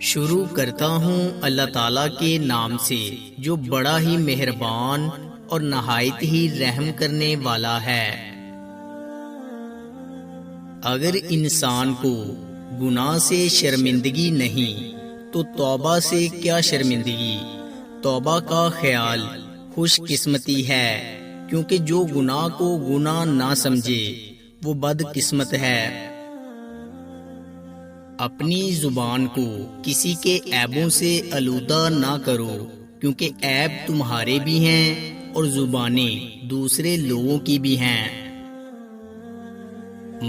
شروع کرتا ہوں اللہ تعالیٰ کے نام سے جو بڑا ہی مہربان اور نہایت ہی رحم کرنے والا ہے۔ اگر انسان کو گناہ سے شرمندگی نہیں تو توبہ سے کیا شرمندگی؟ توبہ کا خیال خوش قسمتی ہے، کیونکہ جو گناہ کو گناہ نہ سمجھے وہ بد قسمت ہے۔ اپنی زبان کو کسی کے عیبوں سے آلودہ نہ کرو، کیونکہ عیب تمہارے بھی ہیں اور زبانیں دوسرے لوگوں کی بھی ہیں۔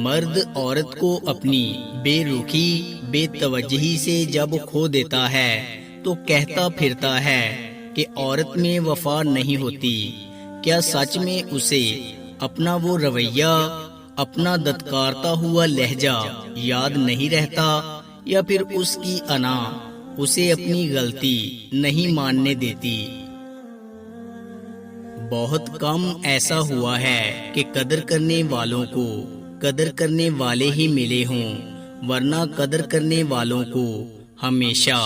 مرد عورت کو اپنی بے رخی بے توجہی سے جب کھو دیتا ہے تو کہتا پھرتا ہے کہ عورت میں وفا نہیں ہوتی۔ کیا سچ میں اسے اپنا وہ رویہ، اپنا دھتکارتا ہوا لہجہ یاد نہیں رہتا، یا پھر اس کی انا اسے اپنی غلطی نہیں ماننے دیتی؟ بہت کم ایسا ہوا ہے کہ قدر کرنے والوں کو قدر کرنے والے ہی ملے ہوں، ورنہ قدر کرنے والوں کو ہمیشہ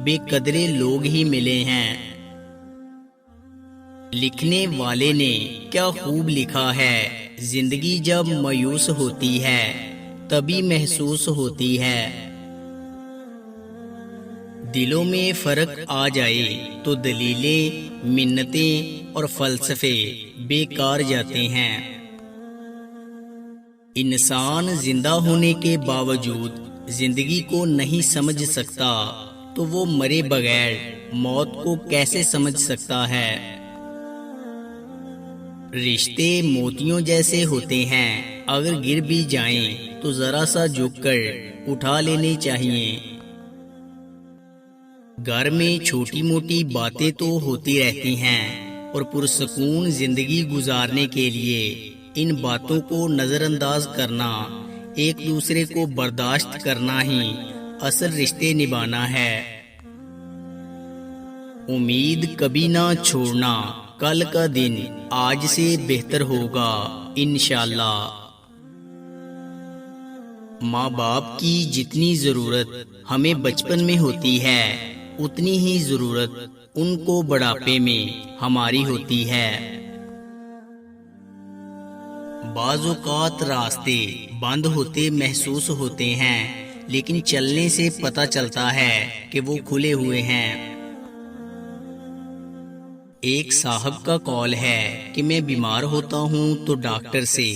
بے قدرے لوگ ہی ملے ہیں۔ لکھنے والے نے کیا خوب لکھا ہے، زندگی جب مایوس ہوتی ہے تبھی محسوس ہوتی ہے۔ دلوں میں فرق آ جائے تو دلیلیں، منتیں اور فلسفے بیکار جاتے ہیں۔ انسان زندہ ہونے کے باوجود زندگی کو نہیں سمجھ سکتا تو وہ مرے بغیر موت کو کیسے سمجھ سکتا ہے؟ رشتے موتیوں جیسے ہوتے ہیں، اگر گر بھی جائیں تو ذرا سا جھک کر اٹھا لینے چاہیے۔ گھر میں چھوٹی موٹی باتیں تو ہوتی رہتی ہیں، اور پرسکون زندگی گزارنے کے لیے ان باتوں کو نظر انداز کرنا، ایک دوسرے کو برداشت کرنا ہی اصل رشتے نبھانا ہے۔ امید کبھی نہ چھوڑنا، کل کا دن آج سے بہتر ہوگا انشاءاللہ۔ ماں باپ کی جتنی ضرورت ہمیں بچپن میں ہوتی ہے اتنی ہی ضرورت ان کو بڑھاپے میں ہماری ہوتی ہے۔ بعض اوقات راستے بند ہوتے محسوس ہوتے ہیں، لیکن چلنے سے پتہ چلتا ہے کہ وہ کھلے ہوئے ہیں۔ ایک صاحب کا قول ہے کہ میں بیمار ہوتا ہوں تو ڈاکٹر سے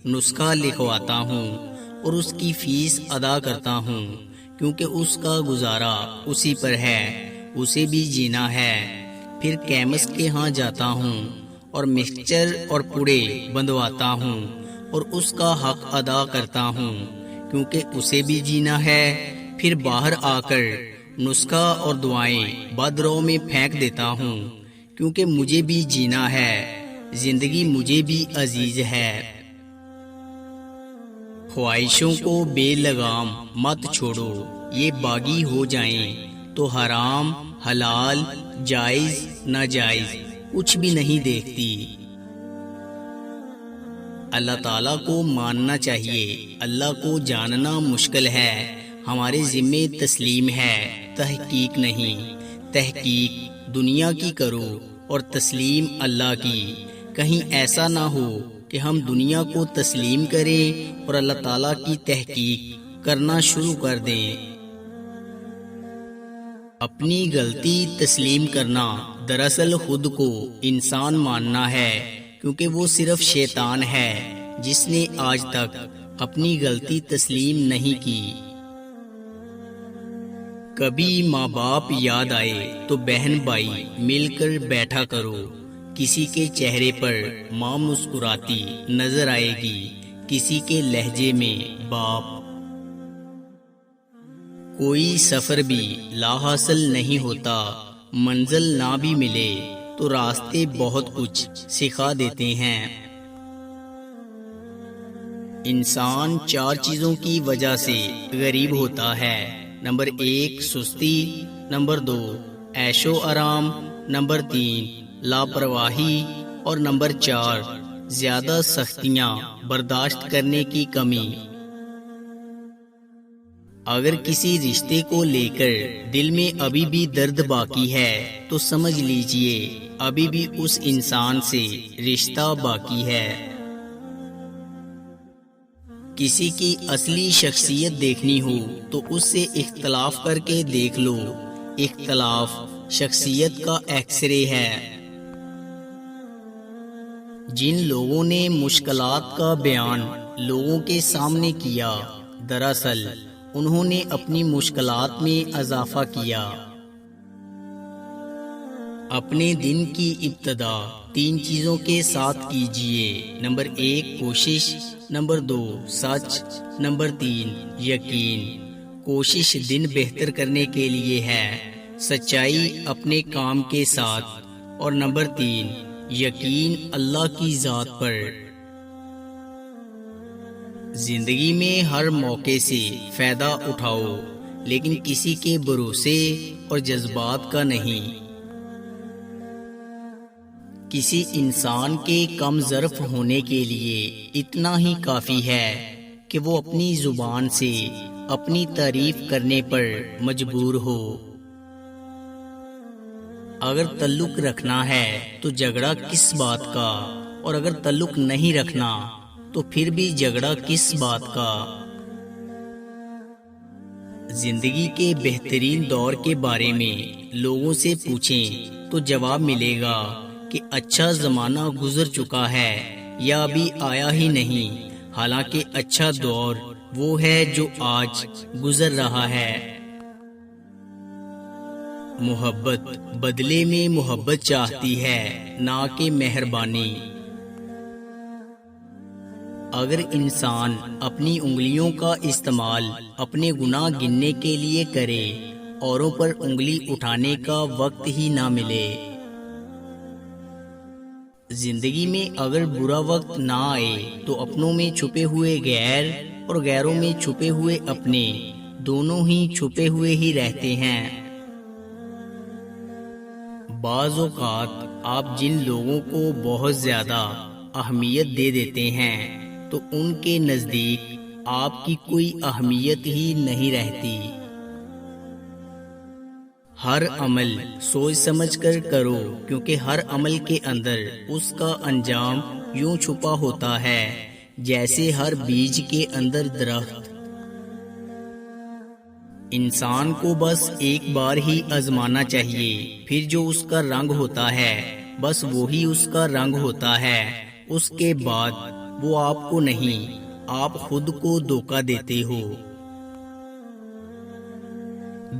نسخہ لکھواتا ہوں اور اس کی فیس ادا کرتا ہوں، کیونکہ اس کا گزارا اسی پر ہے، اسے بھی جینا ہے۔ پھر کیمسٹ کے ہاں جاتا ہوں اور مکسچر اور پوڑے بندواتا ہوں اور اس کا حق ادا کرتا ہوں، کیونکہ اسے بھی جینا ہے۔ پھر باہر آ کر نسخہ اور دعائیں بدرو میں پھینک دیتا ہوں، کیونکہ مجھے بھی جینا ہے، زندگی مجھے بھی عزیز ہے۔ خواہشوں کو بے لگام مت چھوڑو، یہ باغی ہو جائیں تو حرام حلال جائز ناجائز کچھ بھی نہیں دیکھتی۔ اللہ تعالیٰ کو ماننا چاہیے، اللہ کو جاننا مشکل ہے، ہمارے ذمے تسلیم ہے، تحقیق نہیں۔ تحقیق دنیا کی کرو اور تسلیم اللہ کی۔ کہیں ایسا نہ ہو کہ ہم دنیا کو تسلیم کریں اور اللہ تعالیٰ کی تحقیق کرنا شروع کر دیں۔ اپنی غلطی تسلیم کرنا دراصل خود کو انسان ماننا ہے، کیونکہ وہ صرف شیطان ہے جس نے آج تک اپنی غلطی تسلیم نہیں کی۔ کبھی ماں باپ یاد آئے تو بہن بھائی مل کر بیٹھا کرو، کسی کے چہرے پر ماں مسکراتی نظر آئے گی، کسی کے لہجے میں باپ۔ کوئی سفر بھی لا حاصل نہیں ہوتا، منزل نہ بھی ملے تو راستے بہت کچھ سکھا دیتے ہیں۔ انسان 4 چیزوں کی وجہ سے غریب ہوتا ہے۔ نمبر 1 سستی، نمبر 2 عیش و آرام، نمبر 3 لاپرواہی، اور نمبر 4 زیادہ سختیاں برداشت کرنے کی کمی۔ اگر کسی رشتے کو لے کر دل میں ابھی بھی درد باقی ہے تو سمجھ لیجئے ابھی بھی اس انسان سے رشتہ باقی ہے۔ کسی کی اصلی شخصیت دیکھنی ہو تو اس سے اختلاف کر کے دیکھ لو، اختلاف شخصیت کا ایکس رے ہے۔ جن لوگوں نے مشکلات کا بیان لوگوں کے سامنے کیا، دراصل انہوں نے اپنی مشکلات میں اضافہ کیا۔ اپنے دن کی ابتدا 3 چیزوں کے ساتھ کیجئے۔ نمبر 1 کوشش، نمبر 2 سچ، نمبر 3 یقین۔ کوشش دن بہتر کرنے کے لیے ہے، سچائی اپنے کام کے ساتھ، اور نمبر 3 یقین اللہ کی ذات پر۔ زندگی میں ہر موقع سے فائدہ اٹھاؤ، لیکن کسی کے بھروسے اور جذبات کا نہیں۔ کسی انسان کے کم ظرف ہونے کے لیے اتنا ہی کافی ہے کہ وہ اپنی زبان سے اپنی تعریف کرنے پر مجبور ہو۔ اگر تعلق رکھنا ہے تو جھگڑا کس بات کا، اور اگر تعلق نہیں رکھنا تو پھر بھی جھگڑا کس بات کا۔ زندگی کے بہترین دور کے بارے میں لوگوں سے پوچھیں تو جواب ملے گا کہ اچھا زمانہ گزر چکا ہے یا ابھی آیا ہی نہیں، حالانکہ اچھا دور وہ ہے جو آج گزر رہا ہے۔ محبت بدلے میں محبت چاہتی ہے، نہ کہ مہربانی۔ اگر انسان اپنی انگلیوں کا استعمال اپنے گناہ گننے کے لیے کرے، اوروں پر انگلی اٹھانے کا وقت ہی نہ ملے۔ زندگی میں اگر برا وقت نہ آئے تو اپنوں میں چھپے ہوئے غیر اور غیروں میں چھپے ہوئے اپنے، دونوں ہی چھپے ہوئے ہی رہتے ہیں۔ بعض اوقات آپ جن لوگوں کو بہت زیادہ اہمیت دے دیتے ہیں تو ان کے نزدیک آپ کی کوئی اہمیت ہی نہیں رہتی۔ ہر عمل سوچ سمجھ کر کرو، کیونکہ ہر عمل کے اندر اس کا انجام یوں چھپا ہوتا ہے جیسے ہر بیج کے اندر درخت۔ انسان کو بس ایک بار ہی آزمانا چاہیے، پھر جو اس کا رنگ ہوتا ہے بس وہی اس کا رنگ ہوتا ہے، اس کے بعد وہ آپ کو نہیں، آپ خود کو دھوکہ دیتے ہو۔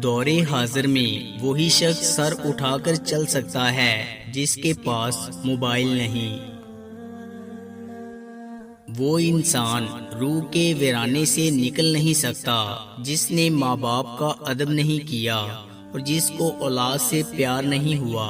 دور حاضر میں وہی شخص سر اٹھا کر چل سکتا ہے جس کے پاس موبائل نہیں۔ وہ انسان روح کے ویرانے سے نکل نہیں سکتا جس نے ماں باپ کا ادب نہیں کیا اور جس کو اولاد سے پیار نہیں ہوا۔